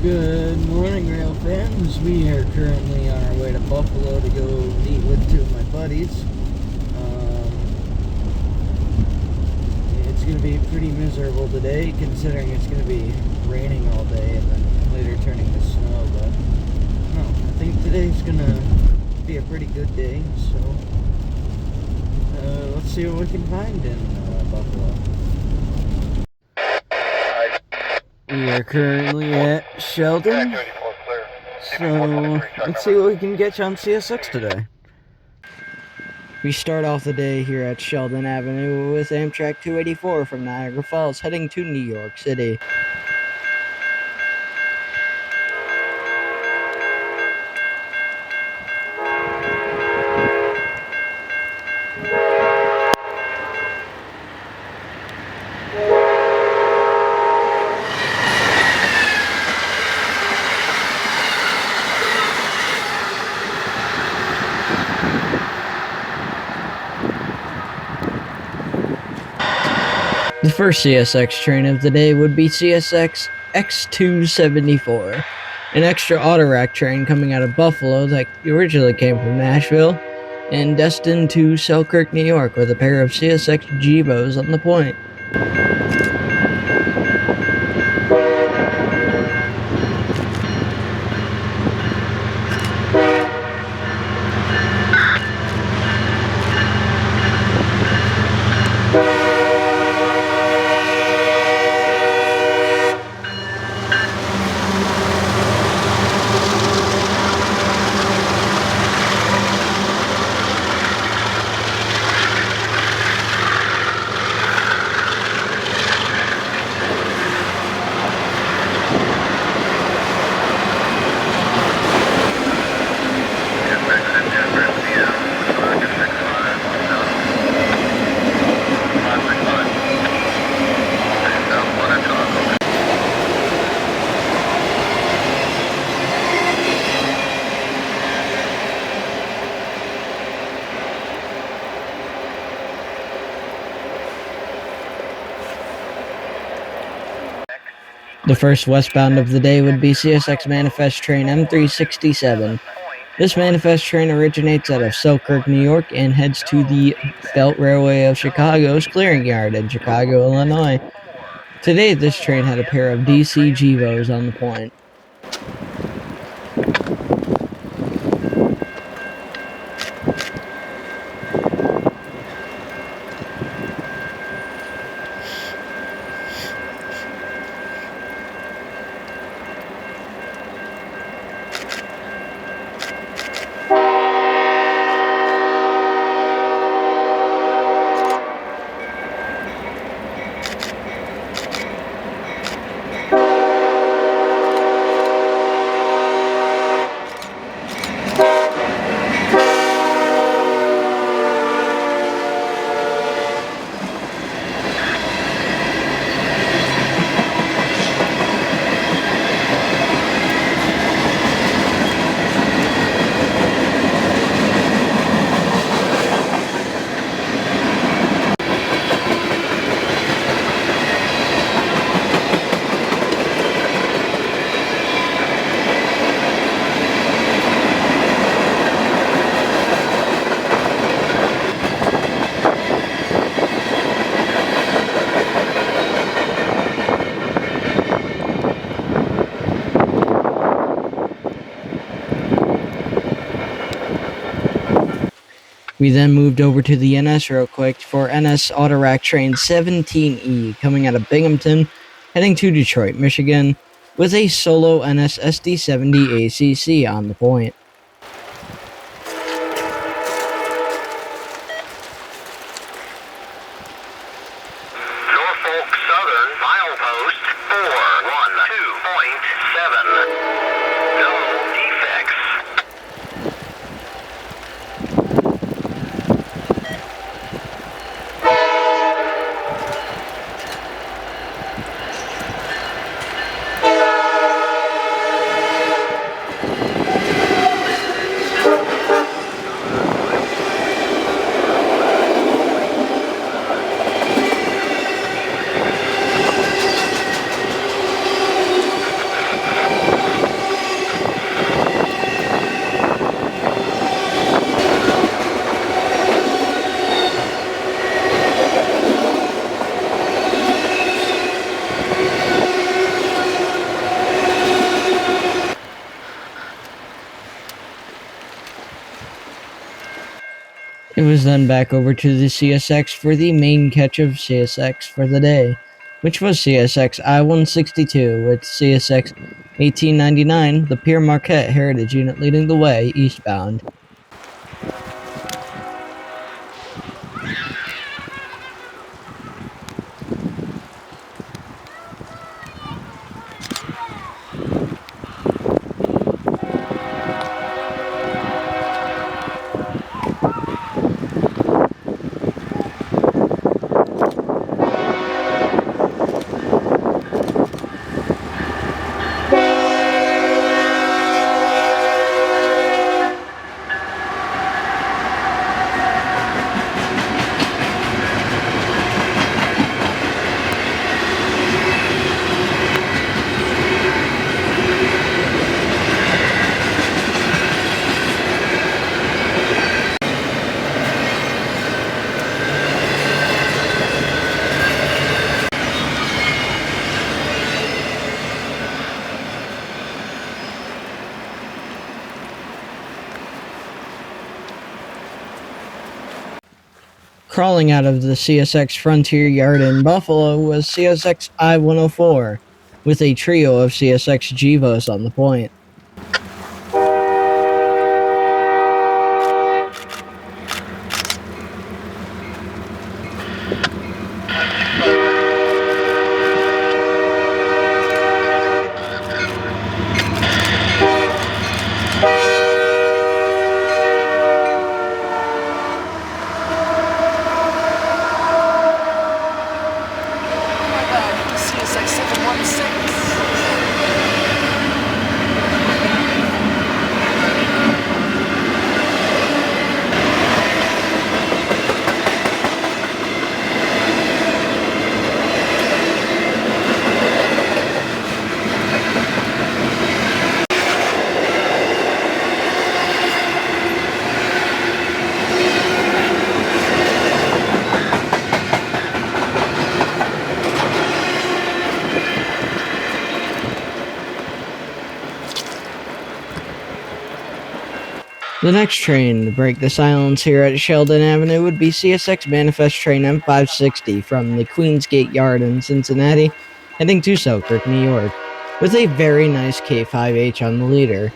Good morning, rail fans. We are currently on our way to Buffalo to go meet with two of my buddies. It's going to be pretty miserable today, considering it's going to be raining all day and then later turning to snow. But no, I think today's going to be a pretty good day. So let's see what we can find in Buffalo. We are currently at Sheldon, so let's see what we can get on CSX today. We start off the day here at Sheldon Avenue with Amtrak 284 from Niagara Falls heading to New York City. The first CSX train of the day would be CSX X274, an extra auto-rack train coming out of Buffalo that originally came from Nashville and destined to Selkirk, New York, with a pair of CSX Gevos on the point. The first westbound of the day would be CSX Manifest Train M367. This Manifest train originates out of Selkirk, New York, and heads to the Belt Railway of Chicago's clearing yard in Chicago, Illinois. Today, this train had a pair of DC Gevos on the point. We then moved over to the NS real quick for NS Autorack Train 17E coming out of Binghamton, heading to Detroit, Michigan, with a solo NS SD70 ACC on the point. Norfolk Southern, milepost 412.7. No defects. It was then back over to the CSX for the main catch of CSX for the day, which was CSX I-162 with CSX 1899, the Pierre Marquette Heritage Unit leading the way eastbound. Crawling out of the CSX Frontier Yard in Buffalo was CSX I-104, with a trio of CSX GEVOs on the point. CSX 716. The next train to break the silence here at Sheldon Avenue would be CSX Manifest Train M560 from the Queensgate Yard in Cincinnati, heading to Selkirk, New York, with a very nice K5H on the leader.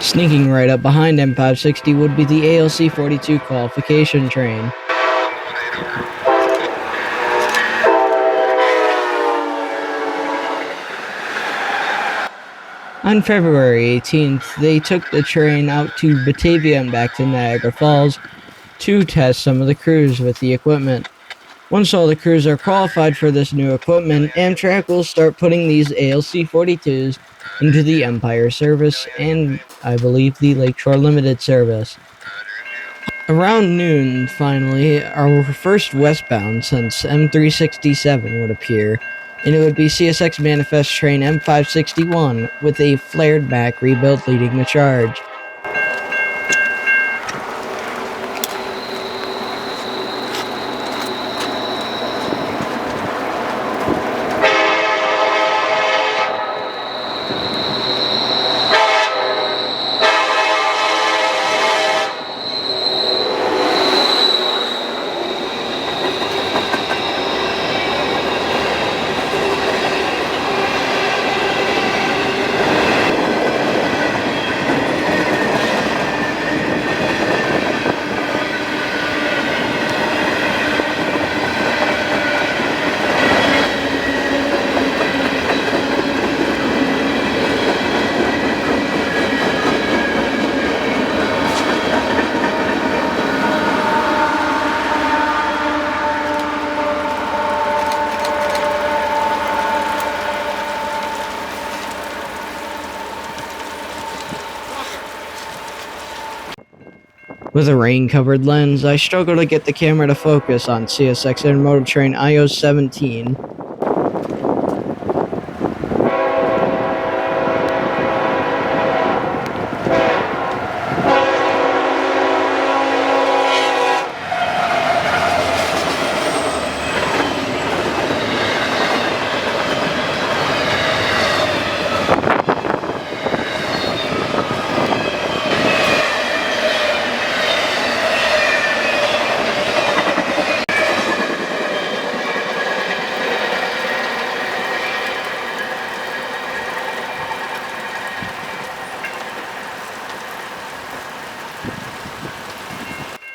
Sneaking right up behind M560 would be the ALC-42 Qualification train. On February 18th, they took the train out to Batavia and back to Niagara Falls to test some of the crews with the equipment. Once all the crews are qualified for this new equipment, Amtrak will start putting these ALC-42s into the Empire service and, I believe, the Lakeshore Limited service. Around noon, finally, our first westbound since M367 would appear, and it would be CSX Manifest Train M561 with a flared back rebuild leading the charge. With a rain-covered lens, I struggle to get the camera to focus on CSX Intermodal Train IO-17.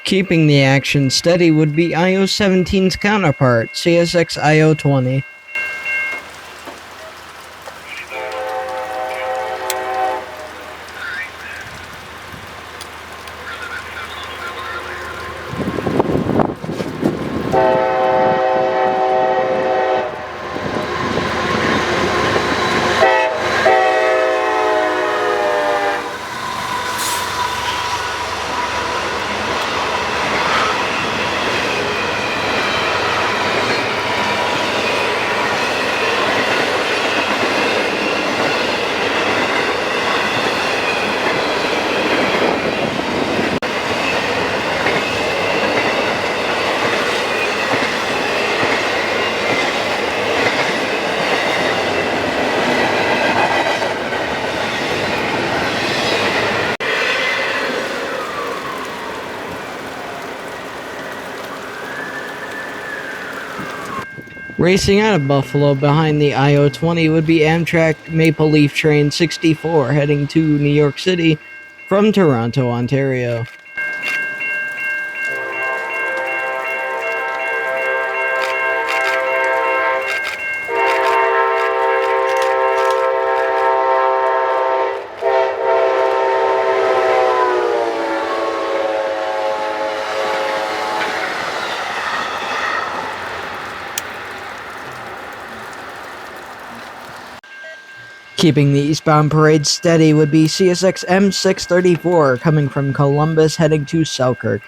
Keeping the action steady would be IO-17's counterpart, CSX IO-20. Racing out of Buffalo behind the IO-20 would be Amtrak Maple Leaf Train 64 heading to New York City from Toronto, Ontario. Keeping the eastbound parade steady would be CSX M634 coming from Columbus heading to Selkirk.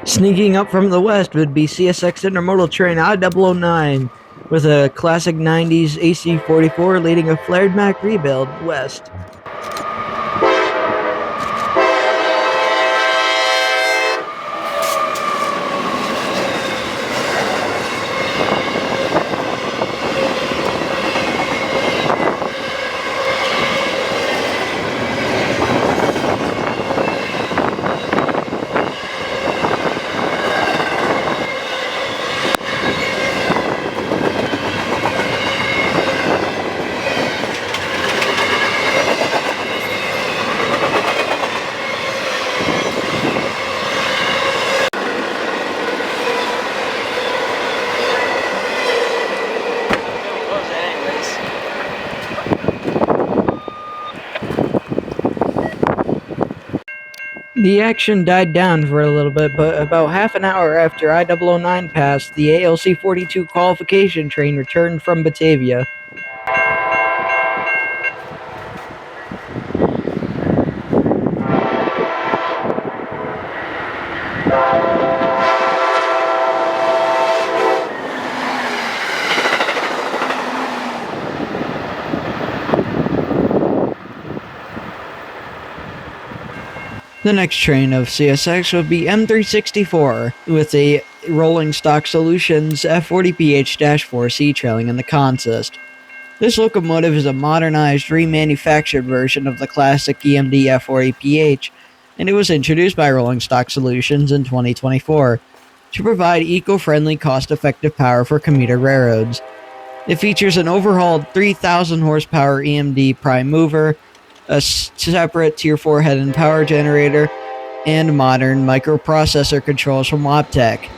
Sneaking up from the west would be CSX Intermodal Train I-009 with a classic 90s AC-44 leading a flared Mack rebuild west. The action died down for a little bit, but about half an hour after I-009 passed, the ALC-42 Qualification train returned from Batavia. The next train of CSX would be M364 with a Rolling Stock Solutions F40PH-4C trailing in the consist. This locomotive is a modernized, remanufactured version of the classic EMD F40PH, and it was introduced by Rolling Stock Solutions in 2024 to provide eco-friendly, cost-effective power for commuter railroads. It features an overhauled 3,000 horsepower EMD prime mover, a separate Tier 4 head and power generator, and modern microprocessor controls from Waptec.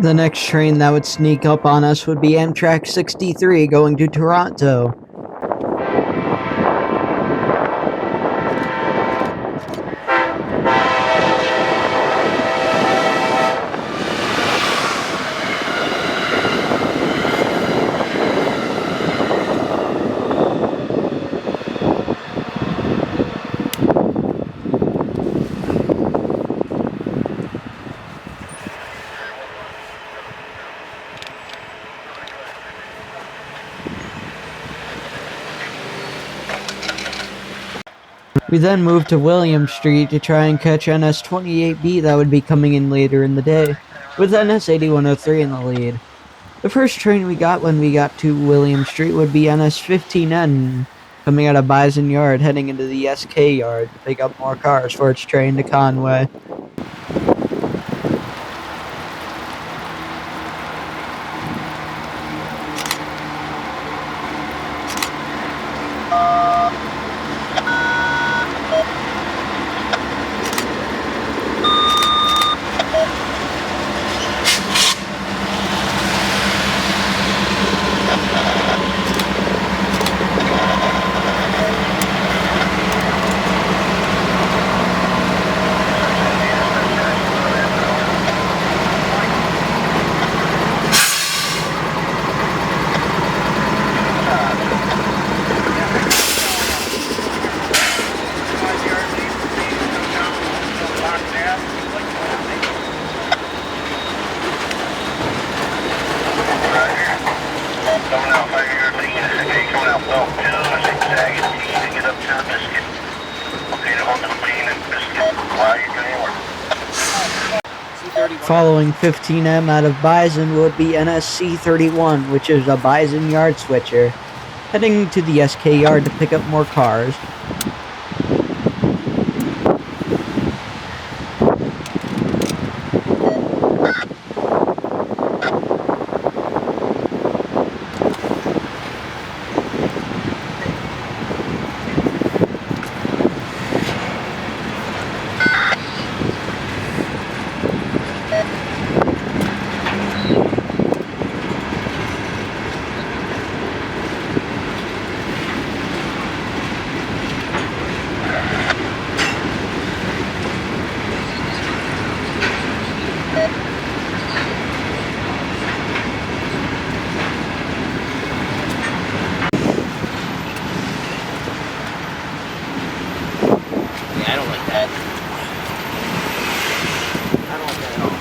The next train that would sneak up on us would be Amtrak 63 going to Toronto. We then moved to William Street to try and catch NS 28B that would be coming in later in the day, with NS 8103 in the lead. The first train we got when we got to William Street would be NS 15N, coming out of Bison Yard heading into the SK Yard to pick up more cars for its train to Conway. Following 15M out of Bison would be NSC-31, which is a Bison Yard switcher, heading to the SK Yard to pick up more cars. I don't like that. I don't like that at all.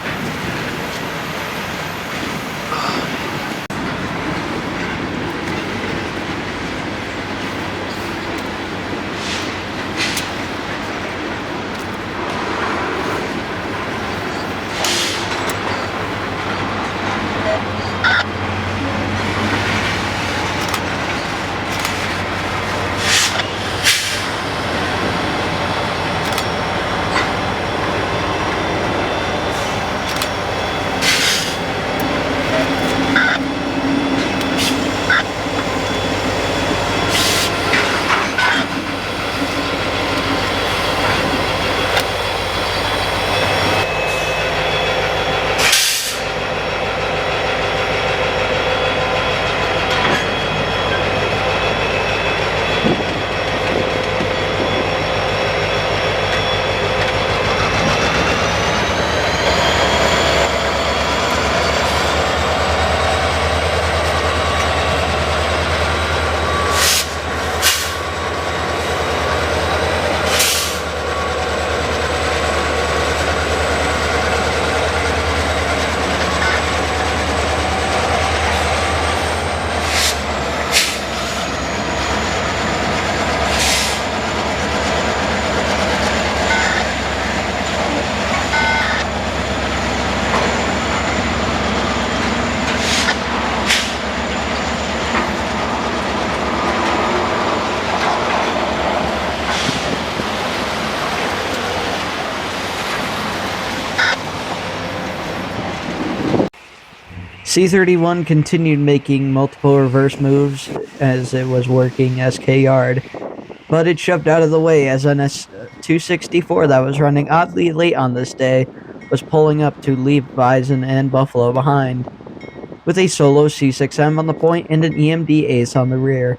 C-31 continued making multiple reverse moves as it was working SK yard, but it shoved out of the way as NS 264 that was running oddly late on this day was pulling up to leave Bison and Buffalo behind, with a solo C6M on the point and an EMD ace on the rear.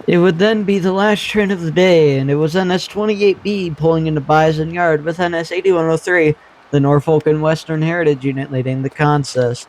It would then be the last train of the day, and it was NS-28B pulling into Bison Yard with NS-8103, the Norfolk and Western Heritage Unit, leading the consist.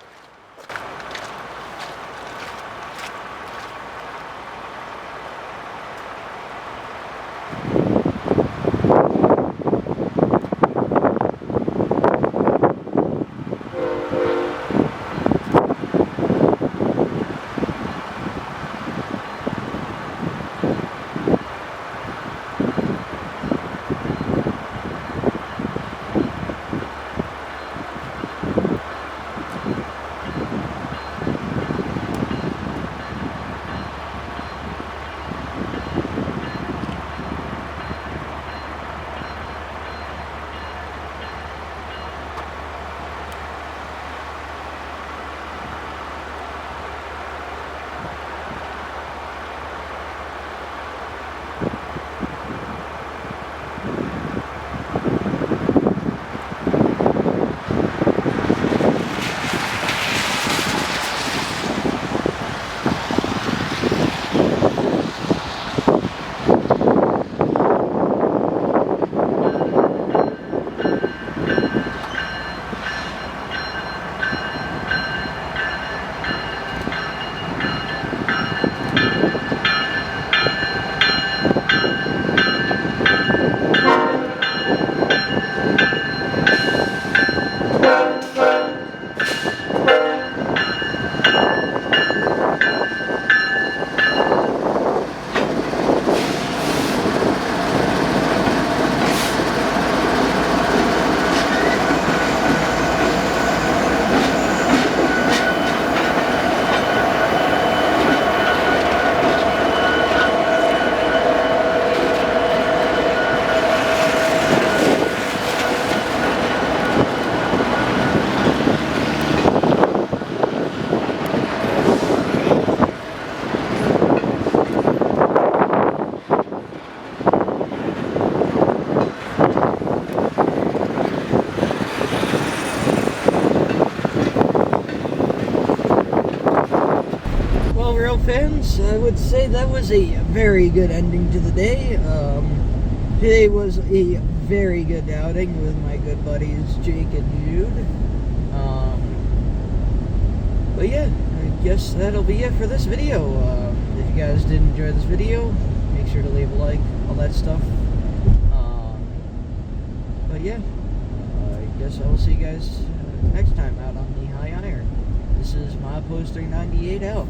Fans, I would say that was a very good ending to the day. Today was a very good outing with my good buddies Jake and Jude. But yeah, I guess that'll be it for this video. If you guys did enjoy this video, make sure to leave a like, all that stuff. But yeah, I guess I will see you guys next time out on the High on Air. This is my Post 398 out.